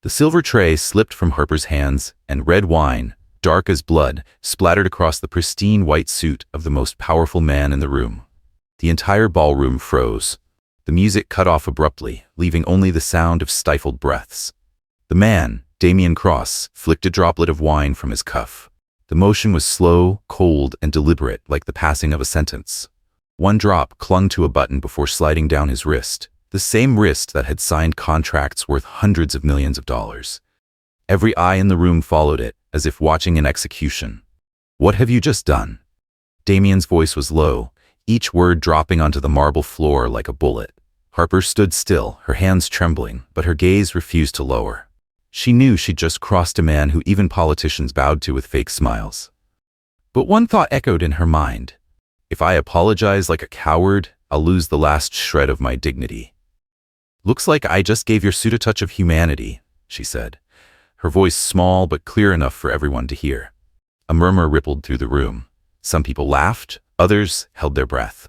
The silver tray slipped from Harper's hands, and red wine, dark as blood, splattered across the pristine white suit of the most powerful man in the room. The entire ballroom froze. The music cut off abruptly, leaving only the sound of stifled breaths. The man, Damien Cross, flicked a droplet of wine from his cuff. The motion was slow, cold, and deliberate, like the passing of a sentence. One drop clung to a button before sliding down his wrist, the same wrist that had signed contracts worth hundreds of millions of dollars. Every eye in the room followed it, as if watching an execution. "What have you just done?" Damien's voice was low, each word dropping onto the marble floor like a bullet. Harper stood still, her hands trembling, but her gaze refused to lower. She knew she'd just crossed a man who even politicians bowed to with fake smiles. But one thought echoed in her mind. If I apologize like a coward, I'll lose the last shred of my dignity. "Looks like I just gave your suit a touch of humanity," she said, her voice small but clear enough for everyone to hear. A murmur rippled through the room. Some people laughed, others held their breath.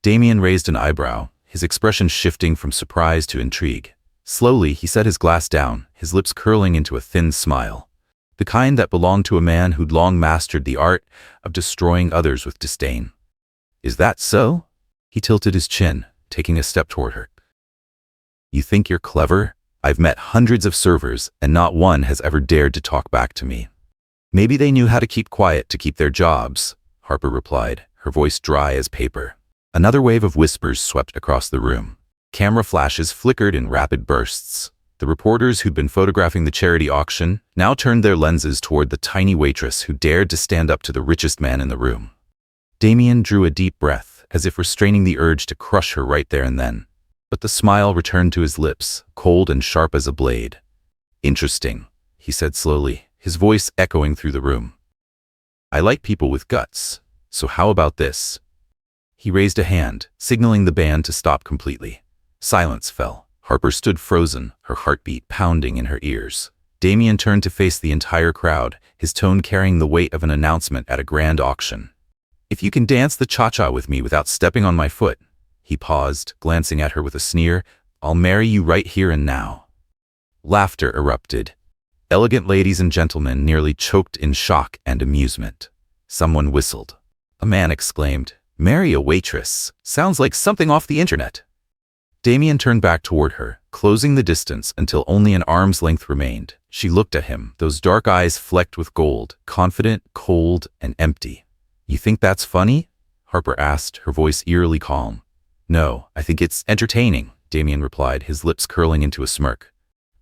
Damien raised an eyebrow, his expression shifting from surprise to intrigue. Slowly, he set his glass down, his lips curling into a thin smile, the kind that belonged to a man who'd long mastered the art of destroying others with disdain. "Is that so?" He tilted his chin, taking a step toward her. "You think you're clever? I've met hundreds of servers, and not one has ever dared to talk back to me." "Maybe they knew how to keep quiet to keep their jobs," Harper replied, her voice dry as paper. Another wave of whispers swept across the room. Camera flashes flickered in rapid bursts. The reporters who'd been photographing the charity auction now turned their lenses toward the tiny waitress who dared to stand up to the richest man in the room. Damien drew a deep breath, as if restraining the urge to crush her right there and then. But the smile returned to his lips, cold and sharp as a blade. "Interesting," he said slowly, his voice echoing through the room. "I like people with guts, so how about this?" He raised a hand, signaling the band to stop completely. Silence fell. Harper stood frozen, her heartbeat pounding in her ears. Damien turned to face the entire crowd, his tone carrying the weight of an announcement at a grand auction. "If you can dance the cha-cha with me without stepping on my foot," he paused, glancing at her with a sneer, "I'll marry you right here and now." Laughter erupted. Elegant ladies and gentlemen nearly choked in shock and amusement. Someone whistled. A man exclaimed, "Marry a waitress. Sounds like something off the internet." Damien turned back toward her, closing the distance until only an arm's length remained. She looked at him, those dark eyes flecked with gold, confident, cold, and empty. "You think that's funny?" Harper asked, her voice eerily calm. "No, I think it's entertaining," Damien replied, his lips curling into a smirk.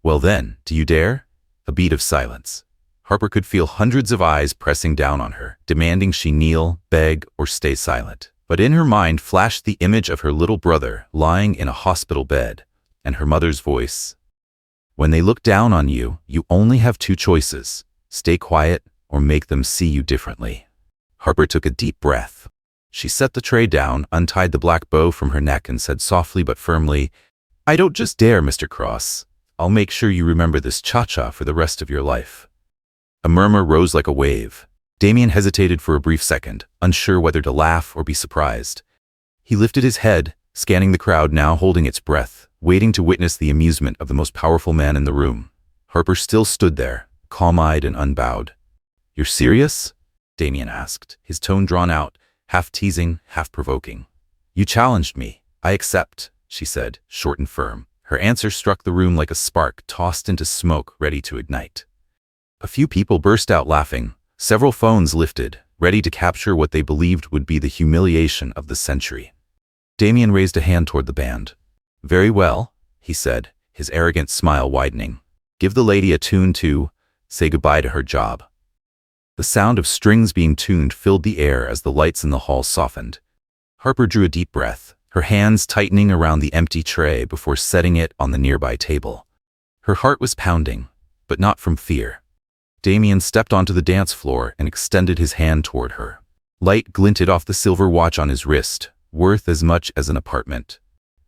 "Well then, do you dare?" A beat of silence. Harper could feel hundreds of eyes pressing down on her, demanding she kneel, beg, or stay silent. But in her mind flashed the image of her little brother lying in a hospital bed, and her mother's voice. "When they look down on you, you only have two choices: stay quiet or make them see you differently." Harper took a deep breath. She set the tray down, untied the black bow from her neck, and said softly but firmly, "I don't just dare, Mr. Cross. I'll make sure you remember this cha-cha for the rest of your life." A murmur rose like a wave. Damien hesitated for a brief second, unsure whether to laugh or be surprised. He lifted his head, scanning the crowd now holding its breath, waiting to witness the amusement of the most powerful man in the room. Harper still stood there, calm-eyed and unbowed. "You're serious?" Damien asked, his tone drawn out, half teasing, half provoking. "You challenged me. I accept," she said, short and firm. Her answer struck the room like a spark tossed into smoke ready to ignite. A few people burst out laughing. Several phones lifted, ready to capture what they believed would be the humiliation of the century. Damien raised a hand toward the band. "Very well," he said, his arrogant smile widening. "Give the lady a tune to say goodbye to her job." The sound of strings being tuned filled the air as the lights in the hall softened. Harper drew a deep breath, her hands tightening around the empty tray before setting it on the nearby table. Her heart was pounding, but not from fear. Damien stepped onto the dance floor and extended his hand toward her. Light glinted off the silver watch on his wrist, worth as much as an apartment.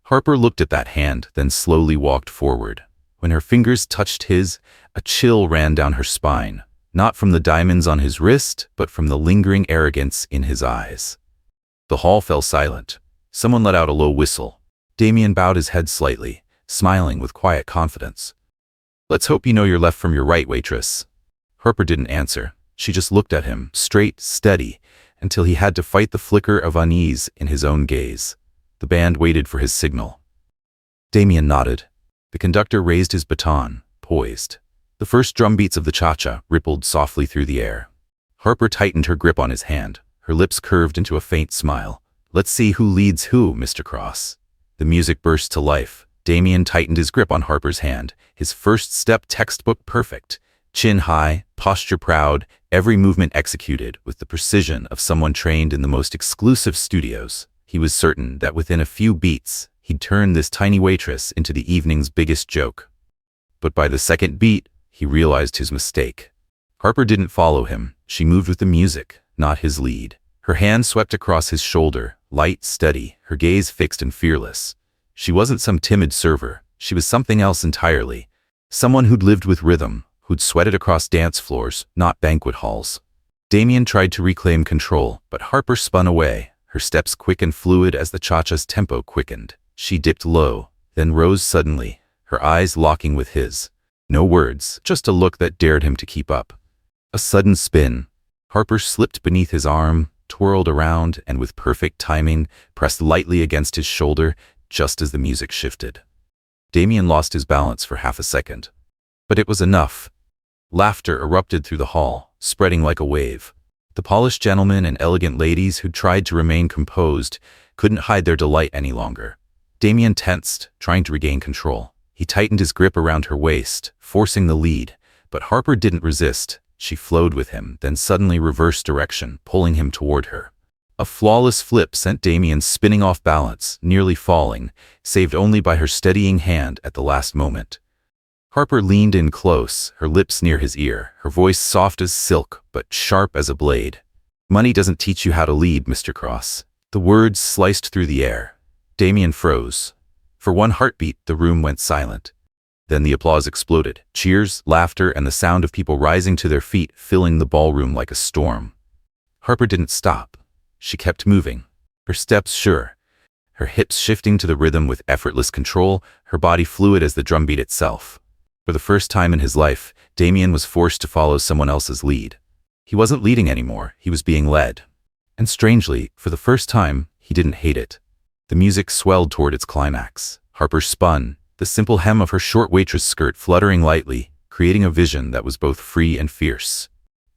Harper looked at that hand, then slowly walked forward. When her fingers touched his, a chill ran down her spine, not from the diamonds on his wrist, but from the lingering arrogance in his eyes. The hall fell silent. Someone let out a low whistle. Damien bowed his head slightly, smiling with quiet confidence. Let's hope you know your left from your right, waitress. Harper didn't answer. She just looked at him, straight, steady, until he had to fight the flicker of unease in his own gaze. The band waited for his signal. Damien nodded. The conductor raised his baton, poised. The first drum beats of the cha-cha rippled softly through the air. Harper tightened her grip on his hand. Her lips curved into a faint smile. Let's see who leads who, Mr. Cross. The music burst to life. Damien tightened his grip on Harper's hand, his first step textbook perfect. Chin high, posture proud, every movement executed with the precision of someone trained in the most exclusive studios. He was certain that within a few beats, he'd turn this tiny waitress into the evening's biggest joke. But by the second beat, he realized his mistake. Harper didn't follow him. She moved with the music, not his lead. Her hand swept across his shoulder, light, steady, her gaze fixed and fearless. She wasn't some timid server. She was something else entirely. Someone who'd lived with rhythm, who'd sweated across dance floors, not banquet halls. Damien tried to reclaim control, but Harper spun away, her steps quick and fluid as the cha-cha's tempo quickened. She dipped low, then rose suddenly, her eyes locking with his. No words, just a look that dared him to keep up. A sudden spin. Harper slipped beneath his arm, twirled around, and with perfect timing, pressed lightly against his shoulder just as the music shifted. Damien lost his balance for half a second. But it was enough. Laughter erupted through the hall, spreading like a wave. The polished gentlemen and elegant ladies who tried to remain composed couldn't hide their delight any longer. Damien tensed, trying to regain control. He tightened his grip around her waist, forcing the lead. But Harper didn't resist. She flowed with him, then suddenly reversed direction, pulling him toward her. A flawless flip sent Damien spinning off balance, nearly falling, saved only by her steadying hand at the last moment. Harper leaned in close, her lips near his ear, her voice soft as silk, but sharp as a blade. Money doesn't teach you how to lead, Mr. Cross. The words sliced through the air. Damien froze. For one heartbeat, the room went silent. Then the applause exploded. Cheers, laughter, and the sound of people rising to their feet filling the ballroom like a storm. Harper didn't stop. She kept moving, her steps sure, her hips shifting to the rhythm with effortless control, her body fluid as the drumbeat itself. For the first time in his life, Damien was forced to follow someone else's lead. He wasn't leading anymore, he was being led. And strangely, for the first time, he didn't hate it. The music swelled toward its climax. Harper spun, the simple hem of her short waitress skirt fluttering lightly, creating a vision that was both free and fierce.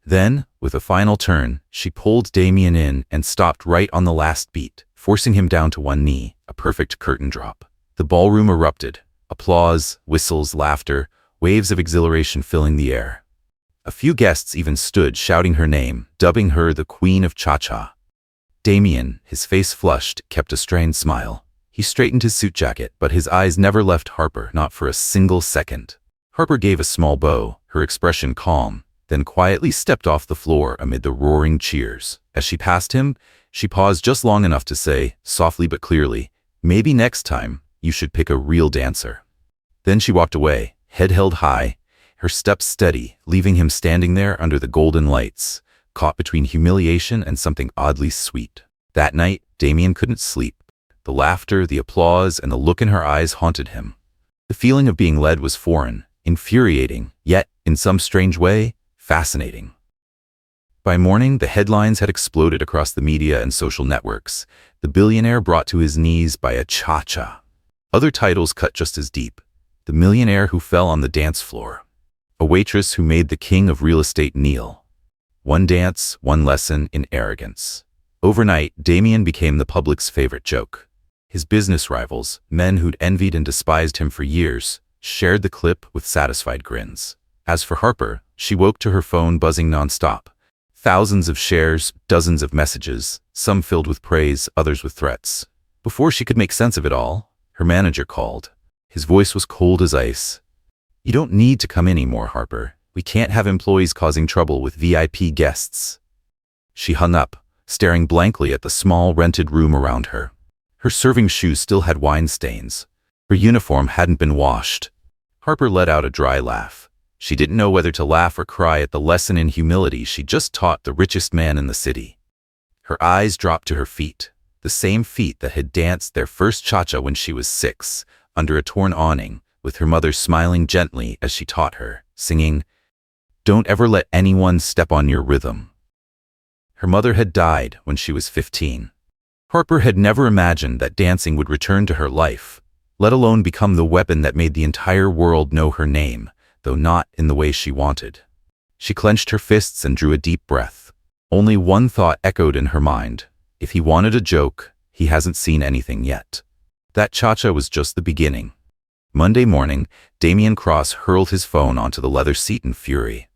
Then, with a final turn, she pulled Damien in and stopped right on the last beat, forcing him down to one knee, a perfect curtain drop. The ballroom erupted. Applause, whistles, laughter, waves of exhilaration filling the air. A few guests even stood shouting her name, dubbing her the Queen of Cha-Cha. Damien, his face flushed, kept a strained smile. He straightened his suit jacket, but his eyes never left Harper, not for a single second. Harper gave a small bow, her expression calm, then quietly stepped off the floor amid the roaring cheers. As she passed him, she paused just long enough to say, softly but clearly, "Maybe next time, you should pick a real dancer." Then she walked away, head held high, her steps steady, leaving him standing there under the golden lights, caught between humiliation and something oddly sweet. That night, Damien couldn't sleep. The laughter, the applause, and the look in her eyes haunted him. The feeling of being led was foreign, infuriating, yet, in some strange way, fascinating. By morning, the headlines had exploded across the media and social networks. The billionaire brought to his knees by a cha-cha. Other titles cut just as deep. The millionaire who fell on the dance floor. A waitress who made the king of real estate kneel. One dance, one lesson in arrogance. Overnight, Damien became the public's favorite joke. His business rivals, men who'd envied and despised him for years, shared the clip with satisfied grins. As for Harper, she woke to her phone buzzing nonstop. Thousands of shares, dozens of messages, some filled with praise, others with threats. Before she could make sense of it all, her manager called. His voice was cold as ice. "You don't need to come anymore, Harper. We can't have employees causing trouble with VIP guests." She hung up, staring blankly at the small rented room around her. Her serving shoes still had wine stains. Her uniform hadn't been washed. Harper let out a dry laugh. She didn't know whether to laugh or cry at the lesson in humility she just taught the richest man in the city. Her eyes dropped to her feet, the same feet that had danced their first cha-cha when she was 6, under a torn awning, with her mother smiling gently as she taught her, singing, "Don't ever let anyone step on your rhythm." Her mother had died when she was 15. Harper had never imagined that dancing would return to her life, let alone become the weapon that made the entire world know her name, though not in the way she wanted. She clenched her fists and drew a deep breath. Only one thought echoed in her mind. If he wanted a joke, he hasn't seen anything yet. That cha-cha was just the beginning. Monday morning, Damien Cross hurled his phone onto the leather seat in fury.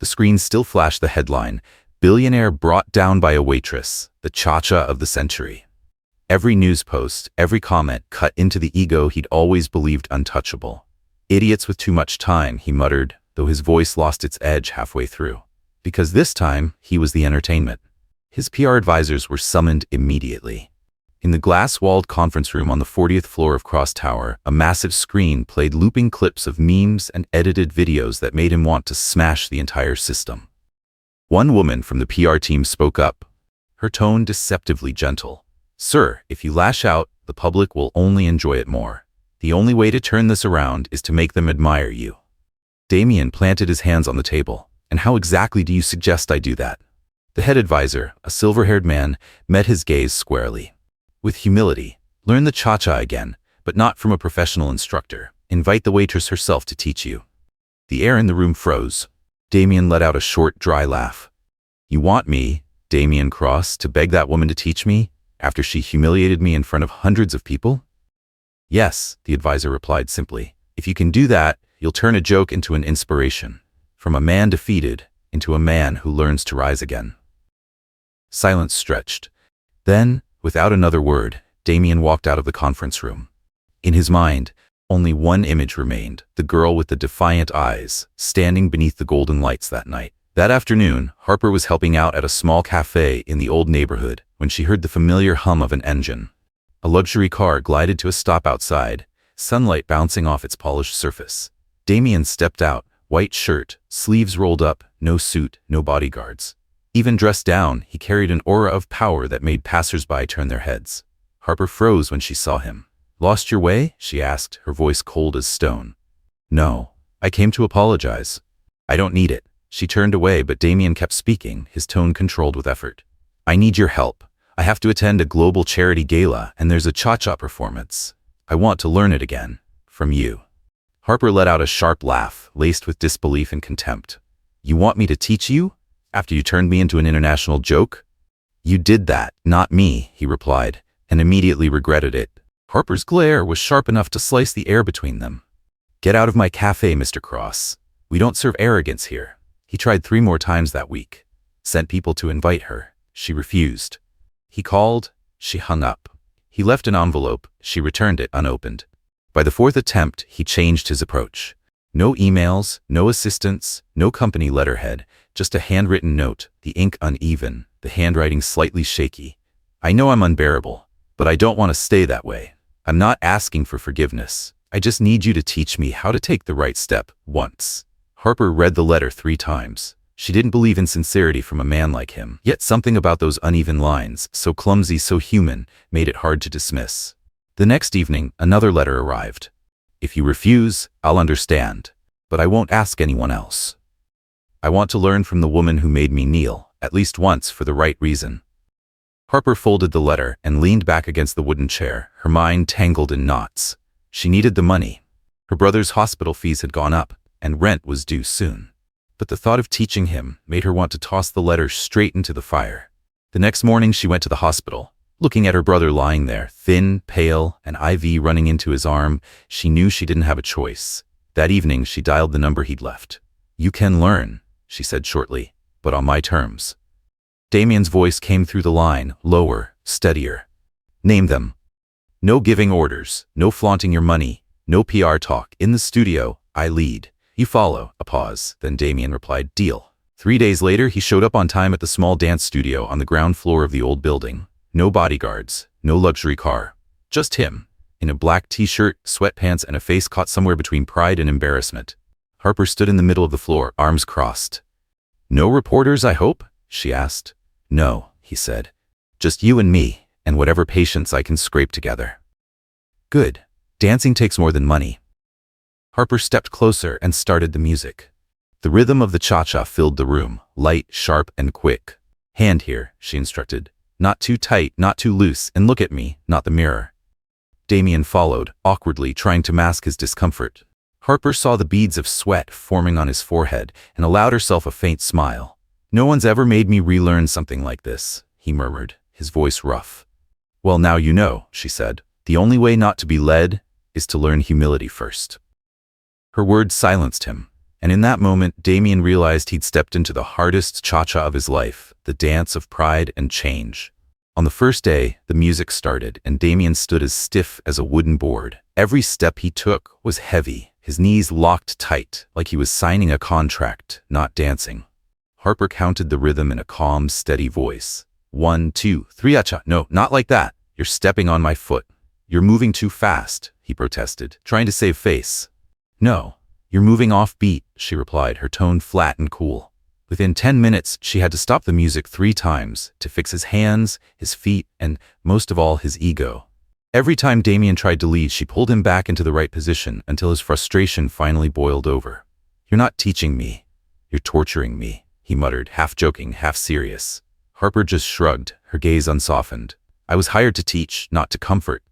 The screen still flashed the headline, "Billionaire brought down by a waitress, the cha-cha of the century." Every news post, every comment cut into the ego he'd always believed untouchable. "Idiots with too much time," he muttered, though his voice lost its edge halfway through. Because this time, he was the entertainment. His PR advisors were summoned immediately. In the glass-walled conference room on the 40th floor of Cross Tower, a massive screen played looping clips of memes and edited videos that made him want to smash the entire system. One woman from the PR team spoke up, her tone deceptively gentle. "Sir, if you lash out, the public will only enjoy it more. The only way to turn this around is to make them admire you." Damien planted his hands on the table. "And how exactly do you suggest I do that?" The head advisor, a silver-haired man, met his gaze squarely. "With humility, learn the cha-cha again, but not from a professional instructor. Invite the waitress herself to teach you." The air in the room froze. Damien let out a short, dry laugh. "You want me, Damien Cross, to beg that woman to teach me, after she humiliated me in front of hundreds of people?" "Yes," the advisor replied simply. "If you can do that, you'll turn a joke into an inspiration. From a man defeated, into a man who learns to rise again." Silence stretched. Then, without another word, Damien walked out of the conference room. In his mind, only one image remained, the girl with the defiant eyes, standing beneath the golden lights that night. That afternoon, Harper was helping out at a small cafe in the old neighborhood when she heard the familiar hum of an engine. A luxury car glided to a stop outside, sunlight bouncing off its polished surface. Damien stepped out, white shirt, sleeves rolled up, no suit, no bodyguards. Even dressed down, he carried an aura of power that made passers-by turn their heads. Harper froze when she saw him. "Lost your way?" she asked, her voice cold as stone. "No. I came to apologize." "I don't need it." She turned away, but Damien kept speaking, his tone controlled with effort. "I need your help. I have to attend a global charity gala, and there's a cha-cha performance. I want to learn it again. From you." Harper let out a sharp laugh, laced with disbelief and contempt. "You want me to teach you? After you turned me into an international joke?" "You did that, not me," he replied, and immediately regretted it. Harper's glare was sharp enough to slice the air between them. "Get out of my cafe, Mr. Cross. We don't serve arrogance here." He tried 3 more times that week. Sent people to invite her. She refused. He called. She hung up. He left an envelope. She returned it unopened. By the 4th attempt, he changed his approach. No emails, no assistants, no company letterhead, just a handwritten note, the ink uneven, the handwriting slightly shaky. "I know I'm unbearable, but I don't want to stay that way. I'm not asking for forgiveness. I just need you to teach me how to take the right step, once." Harper read the letter 3 times. She didn't believe in sincerity from a man like him, yet something about those uneven lines, so clumsy, so human, made it hard to dismiss. The next evening, another letter arrived. "If you refuse, I'll understand, but I won't ask anyone else. I want to learn from the woman who made me kneel, at least once, for the right reason." Harper folded the letter and leaned back against the wooden chair, her mind tangled in knots. She needed the money. Her brother's hospital fees had gone up, and rent was due soon. But the thought of teaching him made her want to toss the letter straight into the fire. The next morning she went to the hospital. Looking at her brother lying there, thin, pale, an IV running into his arm, she knew she didn't have a choice. That evening she dialed the number he'd left. "You can learn," she said shortly, "but on my terms." Damien's voice came through the line, lower, steadier. "Name them." "No giving orders, no flaunting your money, no PR talk. In the studio, I lead. You follow." A pause, then Damien replied, "Deal." 3 days later, he showed up on time at the small dance studio on the ground floor of the old building. No bodyguards, no luxury car. Just him, in a black t-shirt, sweatpants, and a face caught somewhere between pride and embarrassment. Harper stood in the middle of the floor, arms crossed. "No reporters, I hope?" she asked. "No," he said. "Just you and me, and whatever patience I can scrape together." "Good. Dancing takes more than money." Harper stepped closer and started the music. The rhythm of the cha-cha filled the room, light, sharp, and quick. "Hand here," she instructed. "Not too tight, not too loose, and look at me, not the mirror." Damien followed, awkwardly trying to mask his discomfort. Harper saw the beads of sweat forming on his forehead and allowed herself a faint smile. "No one's ever made me relearn something like this," he murmured, his voice rough. "Well, now you know," she said. "The only way not to be led is to learn humility first." Her words silenced him, and in that moment Damien realized he'd stepped into the hardest cha-cha of his life, the dance of pride and change. On the first day, the music started, and Damien stood as stiff as a wooden board. Every step he took was heavy, his knees locked tight, like he was signing a contract, not dancing. Harper counted the rhythm in a calm, steady voice. 1, 2, 3, acha. "No, not like that. You're stepping on my foot. You're moving too fast," he protested, trying to save face. "No, you're moving off beat," she replied, her tone flat and cool. Within 10 minutes, she had to stop the music 3 times to fix his hands, his feet, and, most of all, his ego. Every time Damien tried to lead, she pulled him back into the right position until his frustration finally boiled over. "You're not teaching me. You're torturing me," he muttered, half joking, half serious. Harper just shrugged, her gaze unsoftened. "I was hired to teach, not to comfort."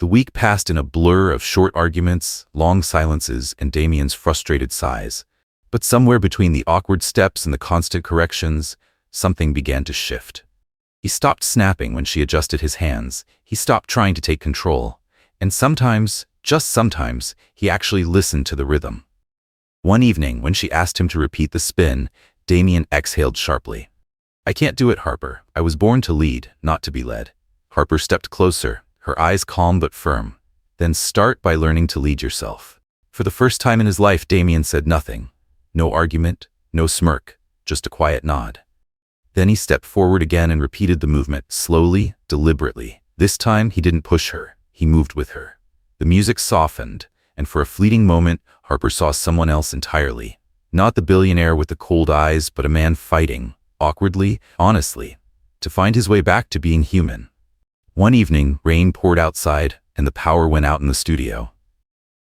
The week passed in a blur of short arguments, long silences, and Damien's frustrated sighs. But somewhere between the awkward steps and the constant corrections, something began to shift. He stopped snapping when she adjusted his hands. He stopped trying to take control. And sometimes, just sometimes, he actually listened to the rhythm. One evening, when she asked him to repeat the spin, Damien exhaled sharply. "I can't do it, Harper. I was born to lead, not to be led." Harper stepped closer, her eyes calm but firm. "Then start by learning to lead yourself." For the first time in his life, Damien said nothing. No argument, no smirk, just a quiet nod. Then he stepped forward again and repeated the movement, slowly, deliberately. This time, he didn't push her, he moved with her. The music softened, and for a fleeting moment, Harper saw someone else entirely. Not the billionaire with the cold eyes, but a man fighting, awkwardly, honestly, to find his way back to being human. One evening, rain poured outside, and the power went out in the studio.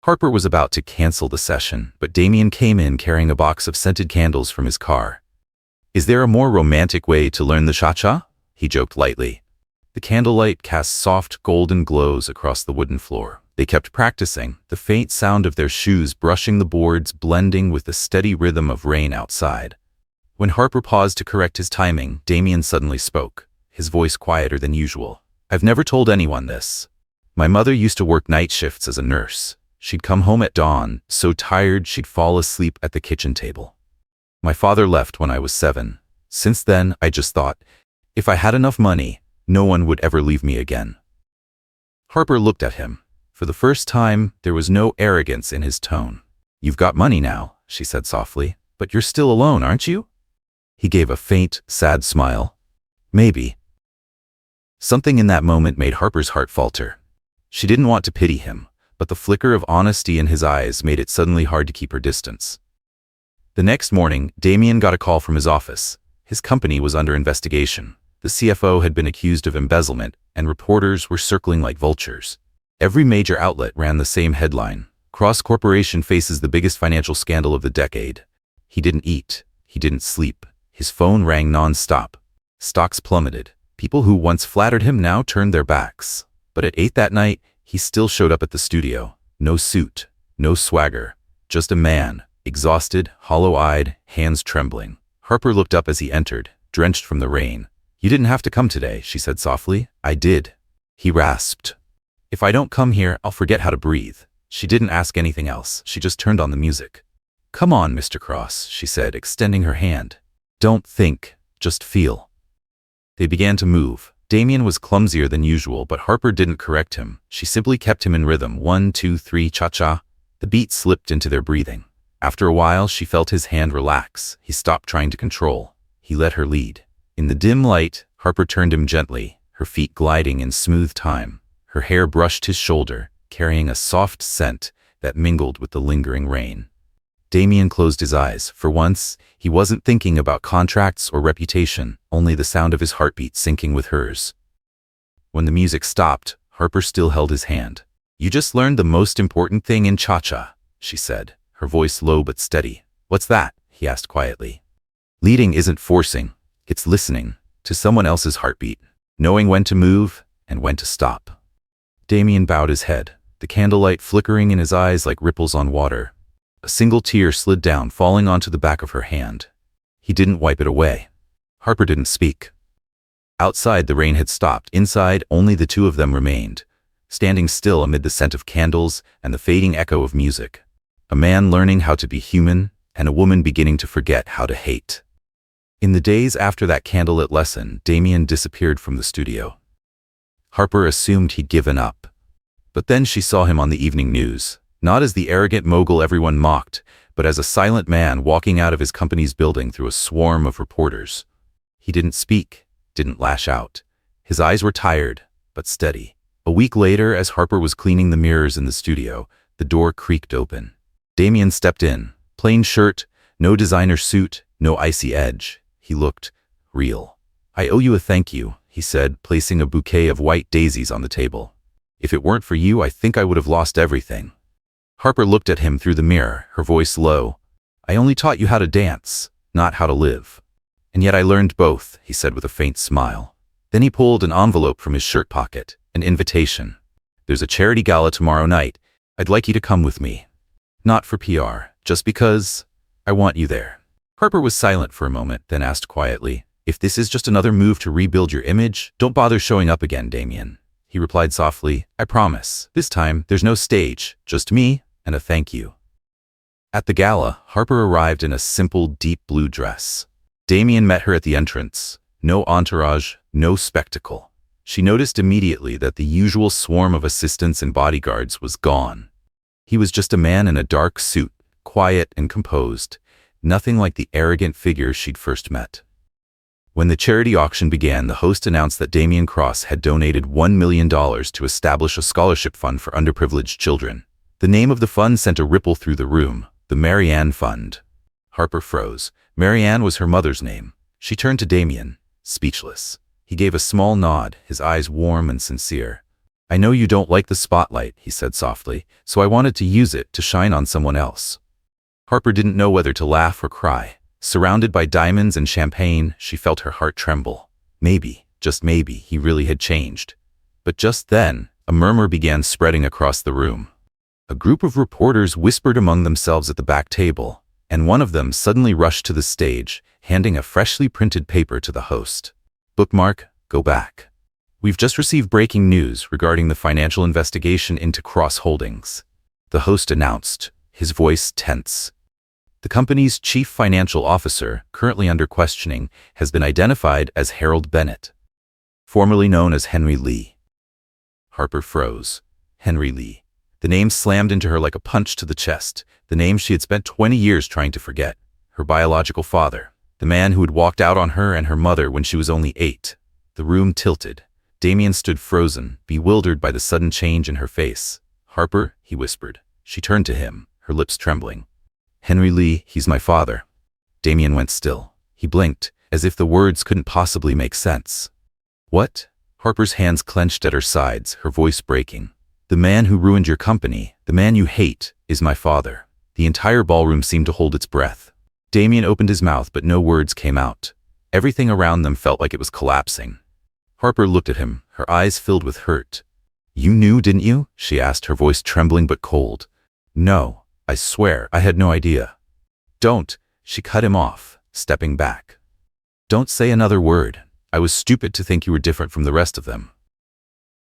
Harper was about to cancel the session, but Damien came in carrying a box of scented candles from his car. "Is there a more romantic way to learn the cha-cha?" he joked lightly. The candlelight cast soft, golden glows across the wooden floor. They kept practicing, the faint sound of their shoes brushing the boards blending with the steady rhythm of rain outside. When Harper paused to correct his timing, Damien suddenly spoke, his voice quieter than usual. "I've never told anyone this. My mother used to work night shifts as a nurse. She'd come home at dawn, so tired she'd fall asleep at the kitchen table. My father left when I was 7. Since then, I just thought, if I had enough money, no one would ever leave me again." Harper looked at him. For the first time, there was no arrogance in his tone. "You've got money now," she said softly, "but you're still alone, aren't you?" He gave a faint, sad smile. "Maybe." Something in that moment made Harper's heart falter. She didn't want to pity him, but the flicker of honesty in his eyes made it suddenly hard to keep her distance. The next morning, Damien got a call from his office. His company was under investigation. The CFO had been accused of embezzlement, and reporters were circling like vultures. Every major outlet ran the same headline: "Cross Corporation faces the biggest financial scandal of the decade." He didn't eat. He didn't sleep. His phone rang non-stop. Stocks plummeted. People who once flattered him now turned their backs. But at 8 that night, he still showed up at the studio. No suit, no swagger, just a man, exhausted, hollow-eyed, hands trembling. Harper looked up as he entered, drenched from the rain. "You didn't have to come today," she said softly. "I did." He rasped. "If I don't come here, I'll forget how to breathe." She didn't ask anything else. She just turned on the music. "Come on, Mr. Cross," she said, extending her hand. "Don't think, just feel." They began to move. Damien was clumsier than usual, but Harper didn't correct him. She simply kept him in rhythm. 1, 2, 3, cha-cha. The beat slipped into their breathing. After a while, she felt his hand relax. He stopped trying to control. He let her lead. In the dim light, Harper turned him gently, her feet gliding in smooth time. Her hair brushed his shoulder, carrying a soft scent that mingled with the lingering rain. Damien closed his eyes. For once, he wasn't thinking about contracts or reputation, only the sound of his heartbeat syncing with hers. When the music stopped, Harper still held his hand. "You just learned the most important thing in cha-cha." she said, her voice low but steady. What's that? He asked quietly. Leading isn't forcing, it's listening to someone else's heartbeat, knowing when to move and when to stop. Damien bowed his head, the candlelight flickering in his eyes like ripples on water. A single tear slid down, falling onto the back of her hand. He didn't wipe it away. Harper didn't speak. Outside, the rain had stopped. Inside, only the two of them remained, standing still amid the scent of candles and the fading echo of music. A man learning how to be human, and a woman beginning to forget how to hate. In the days after that candlelit lesson, Damien disappeared from the studio. Harper assumed he'd given up. But then she saw him on the evening news, not as the arrogant mogul everyone mocked, but as a silent man walking out of his company's building through a swarm of reporters. He didn't speak, didn't lash out. His eyes were tired, but steady. A week later, as Harper was cleaning the mirrors in the studio, the door creaked open. Damien stepped in. Plain shirt, no designer suit, no icy edge. He looked real. I owe you a thank you, he said, placing a bouquet of white daisies on the table. If it weren't for you, I think I would have lost everything. Harper looked at him through the mirror, her voice low. I only taught you how to dance, not how to live. And yet I learned both, he said with a faint smile. Then he pulled an envelope from his shirt pocket, an invitation. There's a charity gala tomorrow night. I'd like you to come with me. Not for PR, just because I want you there. Harper was silent for a moment, then asked quietly, if this is just another move to rebuild your image, don't bother showing up again, Damien. He replied softly, I promise. This time, there's no stage, just me and a thank you. At the gala, Harper arrived in a simple, deep blue dress. Damien met her at the entrance. No entourage, no spectacle. She noticed immediately that the usual swarm of assistants and bodyguards was gone. He was just a man in a dark suit, quiet and composed, nothing like the arrogant figure she'd first met. When the charity auction began, the host announced that Damien Cross had donated $1 million to establish a scholarship fund for underprivileged children. The name of the fund sent a ripple through the room, the Marianne Fund. Harper froze. Marianne was her mother's name. She turned to Damien, speechless. He gave a small nod, his eyes warm and sincere. I know you don't like the spotlight, he said softly, so I wanted to use it to shine on someone else. Harper didn't know whether to laugh or cry. Surrounded by diamonds and champagne, she felt her heart tremble. Maybe, just maybe, he really had changed. But just then, a murmur began spreading across the room. A group of reporters whispered among themselves at the back table, and one of them suddenly rushed to the stage, handing a freshly printed paper to the host. Bookmark, go back. We've just received breaking news regarding the financial investigation into Cross Holdings, the host announced, his voice tense. The company's chief financial officer, currently under questioning, has been identified as Harold Bennett, formerly known as Henry Lee. Harper froze. Henry Lee. The name slammed into her like a punch to the chest, the name she had spent 20 years trying to forget. Her biological father, the man who had walked out on her and her mother when she was only 8. The room tilted. Damien stood frozen, bewildered by the sudden change in her face. Harper, he whispered. She turned to him, her lips trembling. Henry Lee, he's my father. Damien went still. He blinked, as if the words couldn't possibly make sense. What? Harper's hands clenched at her sides, her voice breaking. The man who ruined your company, the man you hate, is my father. The entire ballroom seemed to hold its breath. Damien opened his mouth, but no words came out. Everything around them felt like it was collapsing. Harper looked at him, her eyes filled with hurt. You knew, didn't you? She asked, her voice trembling but cold. No, I swear, I had no idea. Don't, she cut him off, stepping back. Don't say another word. I was stupid to think you were different from the rest of them.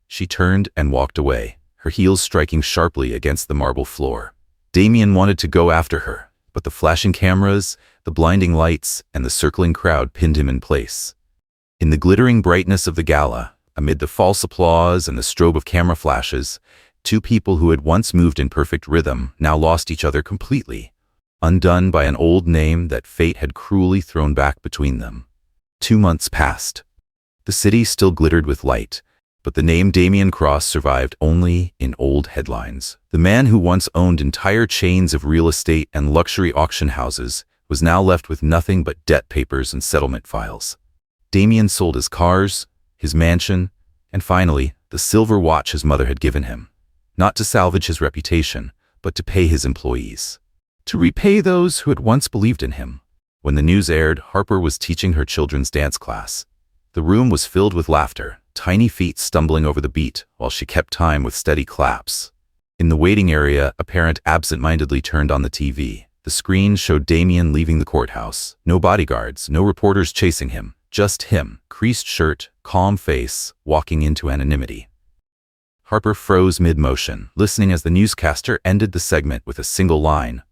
She turned and walked away, her heels striking sharply against the marble floor. Damien wanted to go after her, but the flashing cameras, the blinding lights, and the circling crowd pinned him in place. In the glittering brightness of the gala, amid the false applause and the strobe of camera flashes, two people who had once moved in perfect rhythm now lost each other completely, undone by an old name that fate had cruelly thrown back between them. 2 months passed. The city still glittered with light, but the name Damien Cross survived only in old headlines. The man who once owned entire chains of real estate and luxury auction houses was now left with nothing but debt papers and settlement files. Damien sold his cars, his mansion, and finally, the silver watch his mother had given him. Not to salvage his reputation, but to pay his employees. To repay those who had once believed in him. When the news aired, Harper was teaching her children's dance class. The room was filled with laughter, tiny feet stumbling over the beat while she kept time with steady claps. In the waiting area, a parent absent-mindedly turned on the TV. The screen showed Damien leaving the courthouse. No bodyguards, no reporters chasing him. Just him, creased shirt, calm face, walking into anonymity. Harper froze mid-motion, listening as the newscaster ended the segment with a single line.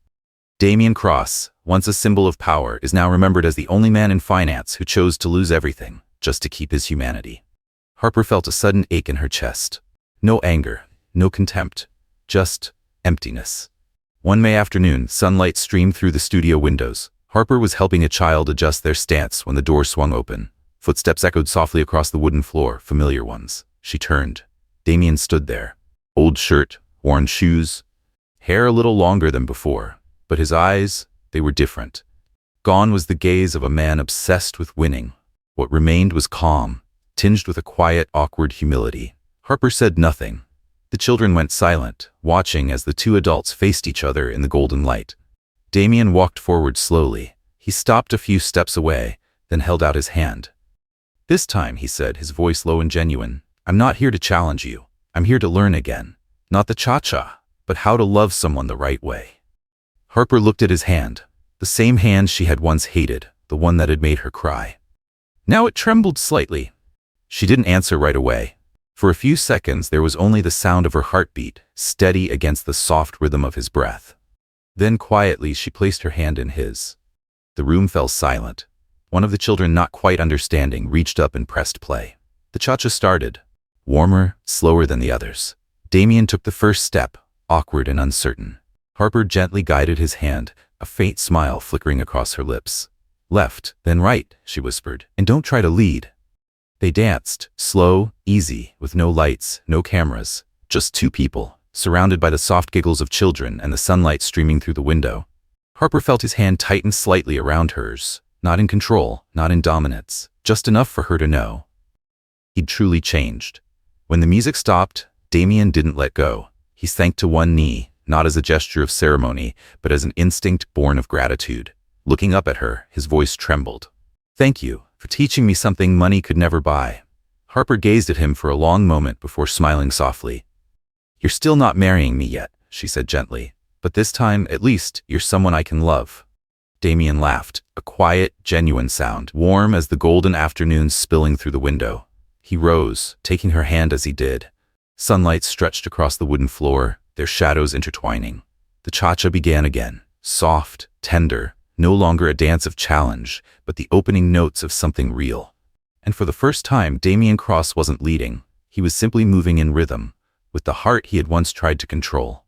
Damien Cross, once a symbol of power, is now remembered as the only man in finance who chose to lose everything, just to keep his humanity. Harper felt a sudden ache in her chest. No anger, no contempt, just emptiness. One May afternoon, sunlight streamed through the studio windows. Harper was helping a child adjust their stance when the door swung open. Footsteps echoed softly across the wooden floor, familiar ones. She turned. Damien stood there. Old shirt, worn shoes, hair a little longer than before. But his eyes, they were different. Gone was the gaze of a man obsessed with winning. What remained was calm, tinged with a quiet, awkward humility. Harper said nothing. The children went silent, watching as the two adults faced each other in the golden light. Damien walked forward slowly. He stopped a few steps away, then held out his hand. "This time," he said, his voice low and genuine, "I'm not here to challenge you. I'm here to learn again. Not the cha-cha, but how to love someone the right way." Harper looked at his hand, the same hand she had once hated, the one that had made her cry. Now it trembled slightly. She didn't answer right away. For a few seconds there was only the sound of her heartbeat, steady against the soft rhythm of his breath. Then quietly she placed her hand in his. The room fell silent. One of the children, not quite understanding, reached up and pressed play. The cha-cha started, warmer, slower than the others. Damien took the first step, awkward and uncertain. Harper gently guided his hand, a faint smile flickering across her lips. "Left, then right," she whispered, "and don't try to lead." They danced, slow, easy, with no lights, no cameras, just two people, surrounded by the soft giggles of children and the sunlight streaming through the window. Harper felt his hand tighten slightly around hers, not in control, not in dominance, just enough for her to know. He'd truly changed. When the music stopped, Damien didn't let go. He sank to one knee, not as a gesture of ceremony, but as an instinct born of gratitude. Looking up at her, his voice trembled. "Thank you for teaching me something money could never buy." Harper gazed at him for a long moment before smiling softly. "You're still not marrying me yet," she said gently, "but this time, at least, you're someone I can love." Damien laughed, a quiet, genuine sound, warm as the golden afternoon spilling through the window. He rose, taking her hand as he did. Sunlight stretched across the wooden floor, their shadows intertwining. The cha-cha began again, soft, tender, no longer a dance of challenge, but the opening notes of something real. And for the first time, Damien Cross wasn't leading. He was simply moving in rhythm, with the heart he had once tried to control.